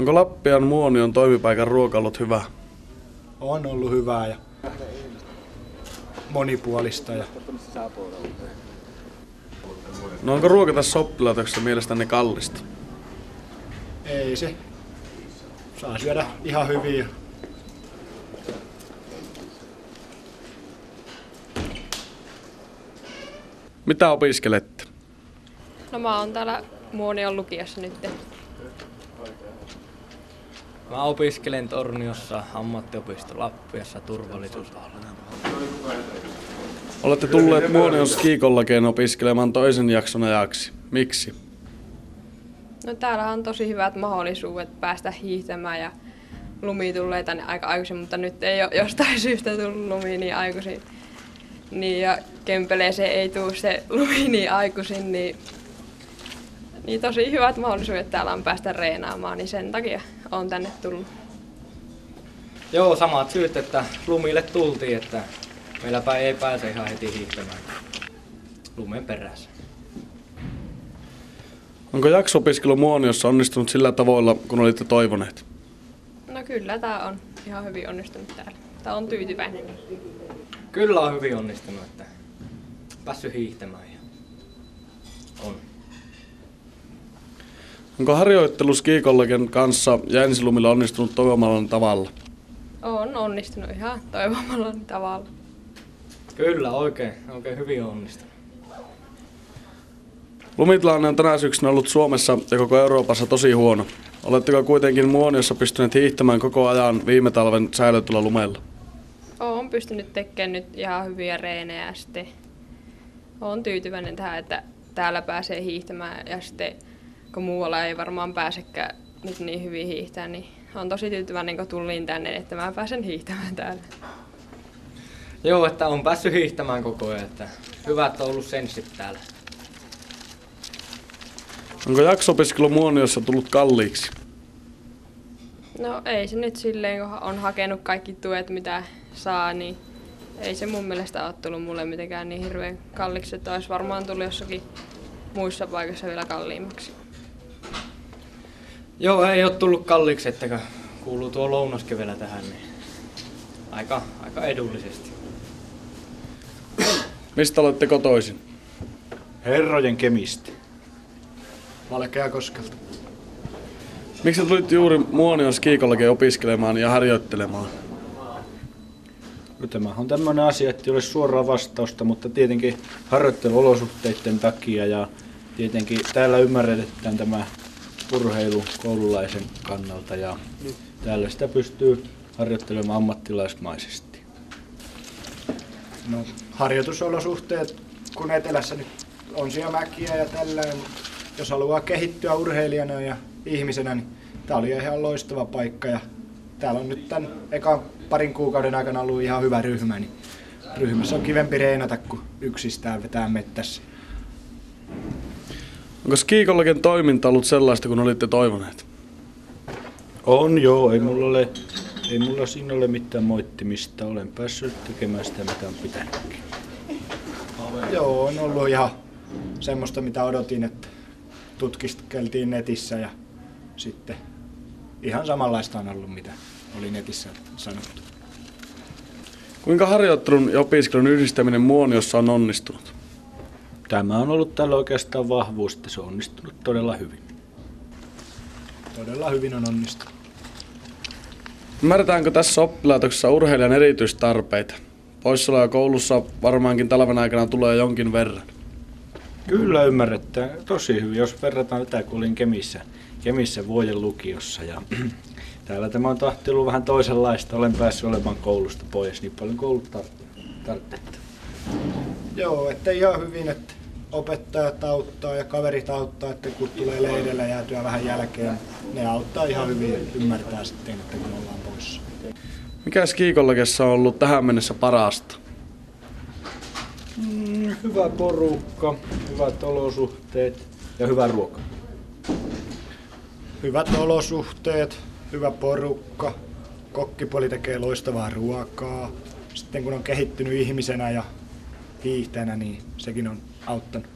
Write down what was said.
Onko Lappian Muonion toimipaikan ruoka ollut hyvä? On ollut hyvää ja monipuolista. No onko ruoka tässä oppilaitoksessa mielestäni kallista? Ei se. Saa syödä ihan hyvin. Mitä opiskelette? No mä oon täällä Muonion lukiossa nyt. Mä opiskelen Torniossa ammattiopisto Lappiassa turvallisuusalalla. Olette tulleet Muonion skiikollakeen opiskelemaan toisen jakson ajaksi. Miksi? No täällä on tosi hyvät mahdollisuudet päästä hiihtämään ja lumi tulee tänne aika aikaisin, mutta nyt ei ole jostain syystä tullut lumi niin aikaisin. Niin ja Kempeleeseen ei tule se lumi niin aikaisin, niin tosi hyvät mahdollisuudet täällä on päästä reenaamaan, niin sen takia olen tänne tullut. Joo, samat syyt, että lumille tultiin, että meilläpä ei pääse ihan heti hiihtämään lumen perässä. Onko jakso-opiskelu Muoniossa onnistunut sillä tavoilla, kun olitte toivoneet? No kyllä, tää on ihan hyvin onnistunut täällä. Tää on tyytyväinen. Kyllä on hyvin onnistunut, että päässyt hiihtämään ja on. Onko harjoittelu skiikollaken kanssa ja ensilumilla onnistunut toivomalla tavalla? On onnistunut ihan toivomalla tavalla. Kyllä, oikein hyvin onnistunut. Lumitilanne on tänä syksynä ollut Suomessa ja koko Euroopassa tosi huono. Oletteko kuitenkin Muoniossa pystyneet hiihtämään koko ajan viime talven säilytyllä lumella? Olen pystynyt tekemään nyt ihan hyviä reenejä ja sitten olen tyytyväinen tähän, että täällä pääsee hiihtämään ja sitten kun muualla ei varmaan pääsekään nyt niin hyvin hiihtää, niin olen tosi tyytyväinen, kun tulin tänne, että mä pääsen hiihtämään täällä. Joo, että on päässyt hiihtämään koko ajan, että hyvät on ollut senssit täällä. Onko jakso-opiskelu Muoniossa tullut kalliiksi? No ei se nyt silleen, kun on hakenut kaikki tuet, mitä saa, niin ei se mun mielestä ole tullut mulle mitenkään niin hirveän kalliiksi, että olisi varmaan tullut jossakin muissa paikoissa vielä kalliimmaksi. Joo, ei ole tullut kalliiksi, että kuuluu tuo lounaskin vielä tähän, niin aika edullisesti. Mistä olette kotoisin? Herrojen Kemistä. Valkeakoskelta. Miksi tulit juuri Muonion skiikollakeen opiskelemaan ja harjoittelemaan? Tämä on tämmöinen asia, että ei ole suoraa vastausta, mutta tietenkin harjoitteluolosuhteiden takia ja tietenkin täällä ymmärretään tämä urheilu koululaisen kannalta ja täällä sitä pystyy harjoittelemaan ammattilaismaisesti. No, harjoitusolosuhteet, kun etelässä nyt on siellä mäkiä ja tällään, jos haluaa kehittyä urheilijana ja ihmisenä, niin tää oli ihan loistava paikka ja täällä on nyt tämän ekan parin kuukauden aikana ollut ihan hyvä ryhmä, niin ryhmässä on kivempi reenata kuin yksistään vetää mettässä. Onko skiikollaken toiminta ollut sellaista, kun olitte toivoneet? On joo, ei mulla siinä ole mitään moittimista. Olen päässyt tekemään sitä, mitä on pitänytkin. Joo, on ollut ihan semmoista, mitä odotin, että tutkiskeltiin netissä ja sitten ihan samanlaista on ollut, mitä oli netissä sanottu. Kuinka harjoittelun ja opiskelun yhdistäminen Muoniossa on onnistunut? Tämä on ollut tällä oikeastaan vahvuus, että se on onnistunut todella hyvin. Todella hyvin on onnistunut. Ymmärretäänkö tässä oppilaitoksessa urheilijan erityistarpeita? Poissaoloja koulussa varmaankin talven aikana tulee jonkin verran. Kyllä ymmärretään tosi hyvin, jos verrataan tätä, kun olin Kemissä vuoden lukiossa. Ja täällä tämä on tahti vähän toisenlaista. Olen päässyt olemaan koulusta pois, niin paljon koulut tarvitsetta. Joo, että ihan hyvin, että opettajat auttaa ja kaverit auttaa, että kun tulee leirillä jäätyä vähän jälkeen, ne auttaa ihan hyvin, että ymmärtää sitten, että kun ollaan poissa. Mikä skiikollakessa on ollut tähän mennessä parasta? Hyvä porukka, hyvät olosuhteet ja hyvä ruoka. Hyvät olosuhteet, hyvä porukka, kokkipuoli tekee loistavaa ruokaa. Sitten kun on kehittynyt ihmisenä ja hiihtäjänä, niin sekin on auttanut.